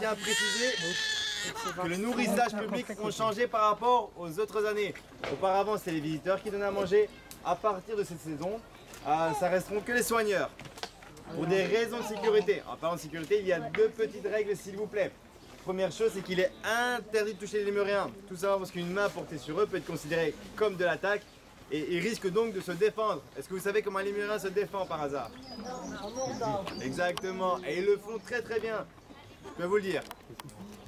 tiens à préciser que le nourrissage public ont changé par rapport aux autres années. Auparavant, c'est les visiteurs qui donnaient à manger. À partir de cette saison, ça resteront que les soigneurs. Pour des raisons de sécurité. En parlant de sécurité, il y a deux petites règles s'il vous plaît. Première chose, c'est qu'il est interdit de toucher les lémuriens. Tout simplement parce qu'une main portée sur eux peut être considérée comme de l'attaque et ils risquent donc de se défendre. Est-ce que vous savez comment un lémurien se défend par hasard? Non. Exactement, et ils le font très très bien. Je peux vous le dire.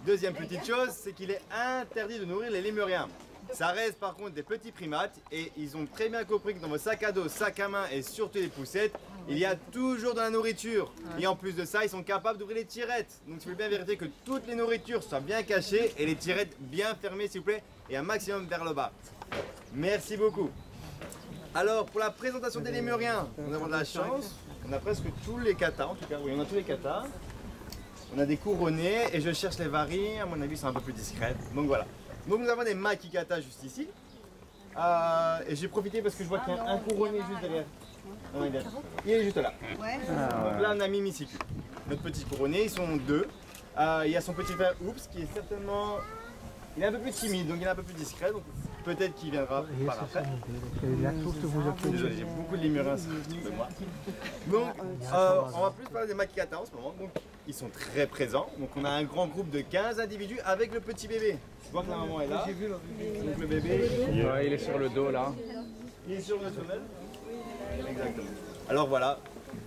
Deuxième petite chose, c'est qu'il est interdit de nourrir les lémuriens. Ça reste par contre des petits primates et ils ont très bien compris que dans vos sacs à dos, sacs à main et surtout les poussettes, il y a toujours de la nourriture. Et en plus de ça, ils sont capables d'ouvrir les tirettes. Donc il faut bien vérifier que toutes les nourritures soient bien cachées et les tirettes bien fermées s'il vous plaît et un maximum vers le bas. Merci beaucoup. Alors pour la présentation des lémuriens, nous avons de la chance. On a presque tous les katas, en tout cas, oui on a tous les katas. On a des couronnés et je cherche les varis, à mon avis c'est un peu plus discret. Donc voilà. Donc nous avons des makikata juste ici. Et j'ai profité parce que je vois qu'il y a un couronné juste derrière. Non, il est juste là. Donc là on a Mimi Siku. Notre petit couronné, ils sont deux. Il y a son petit frère Oups qui est certainement... Il est un peu plus timide, donc il est un peu plus discret. Donc peut-être qu'il viendra par après. Désolé, j'ai beaucoup de lémuriens de moi. Donc on va plus parler des makikata en ce moment. Donc ils sont très présents. Donc on a un grand groupe de 15 individus avec le petit bébé. Je vois que la maman est là. Donc le bébé. Ouais, il est sur le dos là. Il est sur le femelle. Exactement. Alors voilà,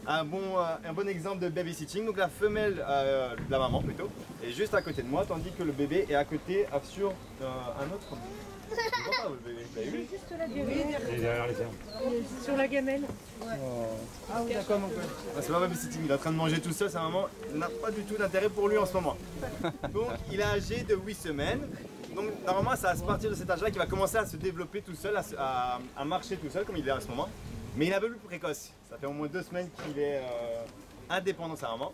un bon exemple de babysitting. Donc la femelle de la maman plutôt est juste à côté de moi, tandis que le bébé est à côté sur un autre. Je vois pas le bébé. Vous l'avez vu? Juste là derrière. Il est derrière les herbes. Sur la gamelle. Ah oui d'accord mon père. C'est pas babysitting, il est en train de manger tout seul, sa maman n'a pas du tout d'intérêt pour lui en ce moment. Donc il est âgé de 8 semaines. Donc normalement c'est à partir de cet âge là qu'il va commencer à se développer tout seul, à marcher tout seul comme il est en ce moment. Mais il est un peu plus précoce, ça fait au moins 2 semaines qu'il est indépendant de sa maman.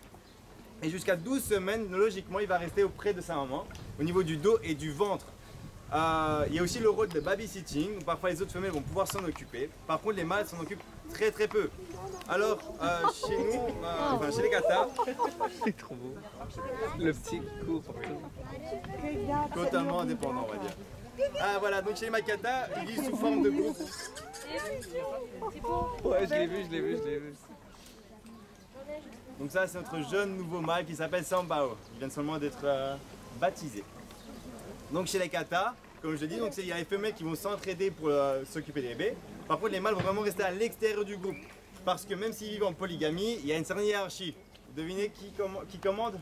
Et jusqu'à 12 semaines, logiquement, il va rester auprès de sa maman, au niveau du dos et du ventre. Il y a aussi le rôle de babysitting, où parfois les autres femelles vont pouvoir s'en occuper. Par contre, les mâles s'en occupent très très peu. Alors, chez nous, enfin chez les katas, C'est trop beau. Le petit court pour tout. totalement indépendant, on va dire. Ah voilà, donc chez les makata, ils vivent sous forme de groupe. Ouais, je l'ai vu, je l'ai vu, je l'ai vu. Donc ça, c'est notre jeune nouveau mâle qui s'appelle Sambao. Il vient seulement d'être baptisé. Donc chez les katas, comme je l'ai dit, il y a les femelles qui vont s'entraider pour s'occuper des bébés. Par contre, les mâles vont vraiment rester à l'extérieur du groupe. Parce que même s'ils vivent en polygamie, il y a une certaine hiérarchie. Devinez qui commande?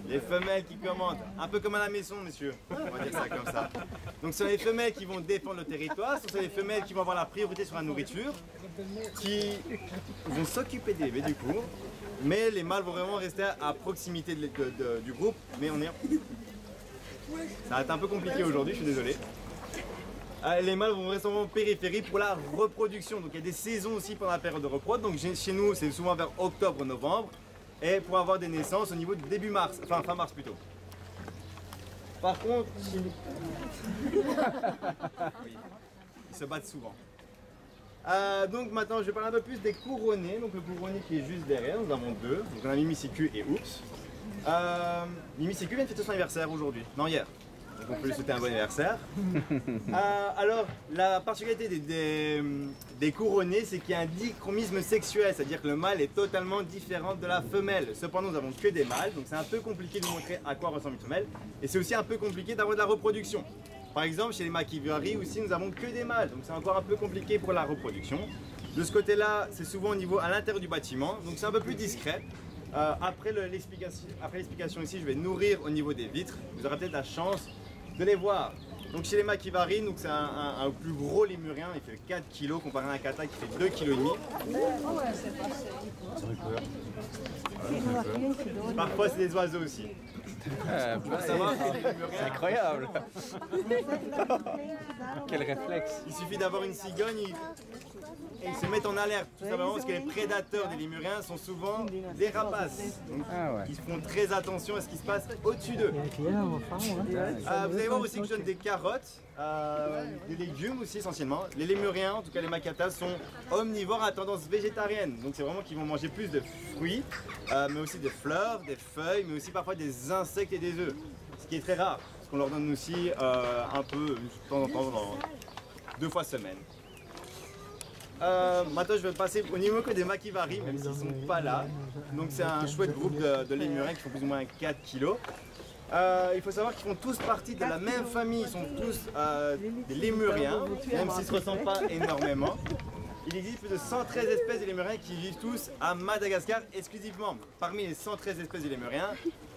Les femelles qui commandent, un peu comme à la maison, messieurs, on va dire ça comme ça. Donc ce sont les femelles qui vont défendre le territoire, ce sont les femelles qui vont avoir la priorité sur la nourriture, qui vont s'occuper des bébés du coup, mais les mâles vont vraiment rester à proximité du groupe, mais on est... Ça va être un peu compliqué aujourd'hui, je suis désolé. Les mâles vont rester en périphérie pour la reproduction, donc il y a des saisons aussi pendant la période de reproduction, donc chez nous c'est souvent vers octobre-novembre. Et pour avoir des naissances au niveau de début mars, enfin fin mars plutôt. Par contre, oui, ils se battent souvent. Donc maintenant je vais parler un peu plus des couronnés. Donc le couronné qui est juste derrière, nous avons deux. Donc on a Mimi Siku et Oups. Mimi Siku vient de fêter son anniversaire aujourd'hui, non hier. Donc on peut lui souhaiter un bon anniversaire. Alors la particularité des couronnés, c'est qu'il y a un dichromisme sexuel, c'est-à-dire que le mâle est totalement différent de la femelle. Cependant nous n'avons que des mâles, donc c'est un peu compliqué de vous montrer à quoi ressemble une femelle. Et c'est aussi un peu compliqué d'avoir de la reproduction. Par exemple chez les makivari aussi nous n'avons que des mâles, donc c'est encore un peu compliqué pour la reproduction. De ce côté-là, c'est souvent au niveau à l'intérieur du bâtiment, donc c'est un peu plus discret. Après l'explication ici, je vais nourrir au niveau des vitres. Vous aurez peut-être la chance de les voir. Donc chez les makivari, c'est un plus gros lémurien, il fait 4 kg comparé à un kata qui fait 2,5 kg. Parfois c'est des oiseaux aussi. C'est incroyable. Quel réflexe. Il suffit d'avoir une cigogne et ils se mettent en alerte, tout simplement parce que les prédateurs des lémuriens sont souvent des rapaces. Donc ils font très attention à ce qui se passe au-dessus d'eux. Vous allez voir aussi que je donne des carottes. des légumes aussi essentiellement. Les lémuriens, en tout cas les macatas, sont omnivores à tendance végétarienne. Donc c'est vraiment qu'ils vont manger plus de fruits, mais aussi des fleurs, des feuilles, mais aussi parfois des insectes et des œufs. Ce qui est très rare, parce qu'on leur donne aussi un peu de temps en temps, 2 fois semaine. Maintenant je vais passer au niveau des makivari, même s'ils ne sont pas là. Donc c'est un chouette groupe de lémuriens qui font plus ou moins 4 kilos. Il faut savoir qu'ils font tous partie de la même famille, ils sont tous des lémuriens, même s'ils ne se ressemblent pas énormément. Il existe plus de 113 espèces de lémuriens qui vivent tous à Madagascar exclusivement. Parmi les 113 espèces de lémuriens,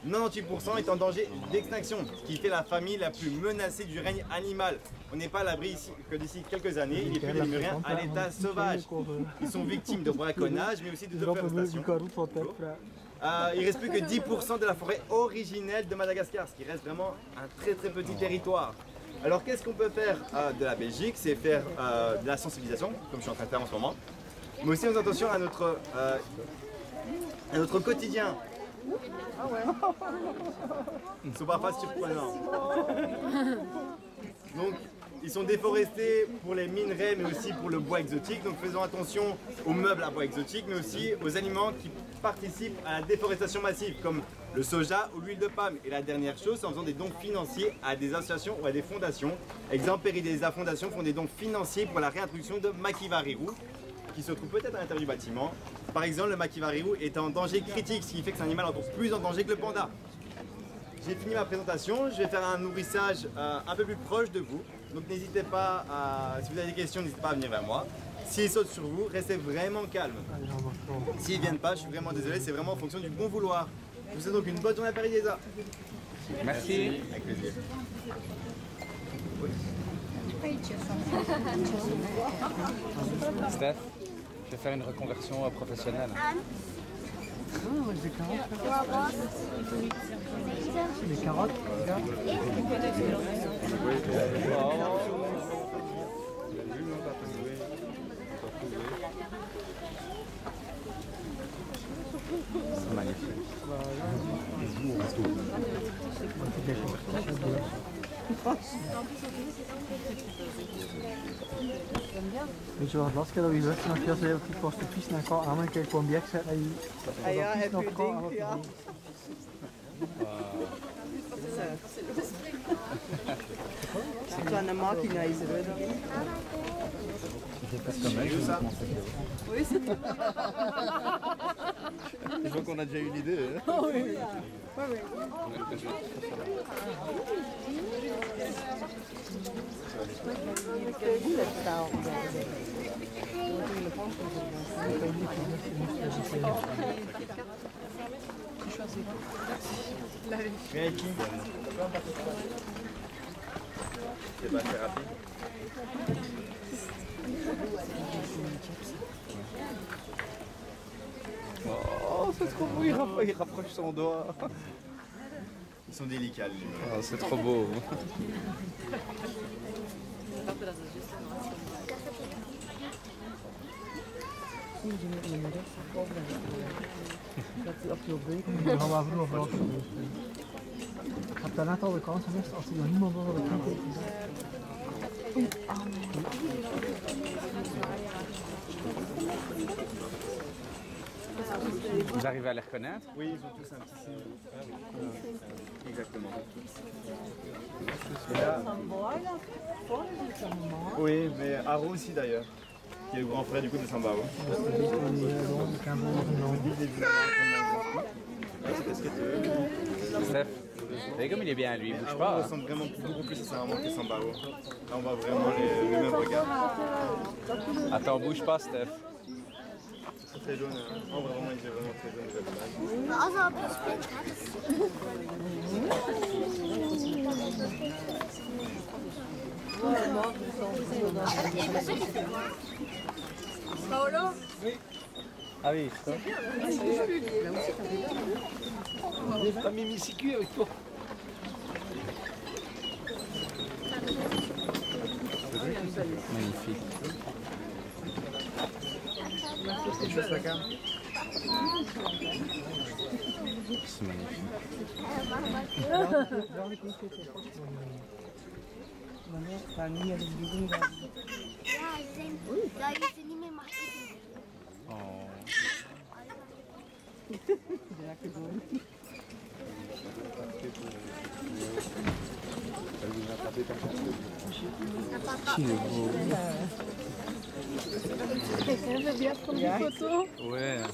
98% est en danger d'extinction, ce qui fait la famille la plus menacée du règne animal. On n'est pas à l'abri que d'ici quelques années, il n'y ait plus de lémuriens à l'état sauvage. Ils sont victimes de braconnage, mais aussi de déforestation. Il ne reste plus que 10% de la forêt originelle de Madagascar, ce qui reste vraiment un très petit territoire. Alors qu'est-ce qu'on peut faire de la Belgique? C'est faire de la sensibilisation, comme je suis en train de faire en ce moment, mais aussi faire attention à notre quotidien. Ils ne sont pas faciles surprenants. Donc ils sont déforestés pour les minerais, mais aussi pour le bois exotique. Donc faisons attention aux meubles à bois exotique, mais aussi aux aliments qui participent à la déforestation massive, comme le soja ou l'huile de palme. Et la dernière chose, c'est en faisant des dons financiers à des associations ou à des fondations. Exemple, Péridesa Fondation font des dons financiers pour la réintroduction de Makivariru, qui se trouve peut-être à l'intérieur du bâtiment. Par exemple, le Makivariru est en danger critique, ce qui fait que c'est un animal encore plus en danger que le panda. J'ai fini ma présentation, je vais faire un nourrissage un peu plus proche de vous. Donc n'hésitez pas, si vous avez des questions, n'hésitez pas à venir vers moi. S'ils sautent sur vous, restez vraiment calme. S'ils ne viennent pas, je suis vraiment désolé, c'est vraiment en fonction du bon vouloir. Je vous souhaite donc une bonne journée à Péridesa. Merci. Avec plaisir. Steph, je vais faire une reconversion professionnelle. Les carottes, regarde. C'est magnifique. Weet je wat het lastige dat we lucht nog heel veel goed kost de vis naar elkaar aan en kijk wat object zet dat je ja, heb je ding, ja. C'est toi une machine ici, là. Oui, c'est tout. Je vois qu'on a déjà eu l'idée. Oh, oui, oui. Oui, oui. C'est pas très rapide. Oh, c'est trop beau, il rapproche son doigt. Ils sont délicats. Oh, c'est trop beau. dat hij op je breken moet gaan waar vroeger vooral geweest. Ik heb daar net al de kans gemist als hij nog niemand wil dat ik niet tegen Vous arrivez à les reconnaître? Oui, ils ont tous un petit signe. Ah, oui. Exactement. Oui, mais Haro aussi d'ailleurs, qui est le grand frère du coup de Sambao. Steph, vous savez comme il est bien lui, il bouge Haro pas. ressemble vraiment beaucoup plus sincèrement que Sambao. Là on voit vraiment les mêmes regards. Attends, bouge pas Steph. Très jaune, on voit vraiment les yeux vraiment très jaunes. Paolo? Ah oui, ça. J'ai pas mis Missicu avec toi. Magnifique. C'est magnifique. Wanneer? Gaan niet meer de bedoeling gaan. Ja, daar je ze niet meer mag eten. Oh. Ja, gewoon. Ouais.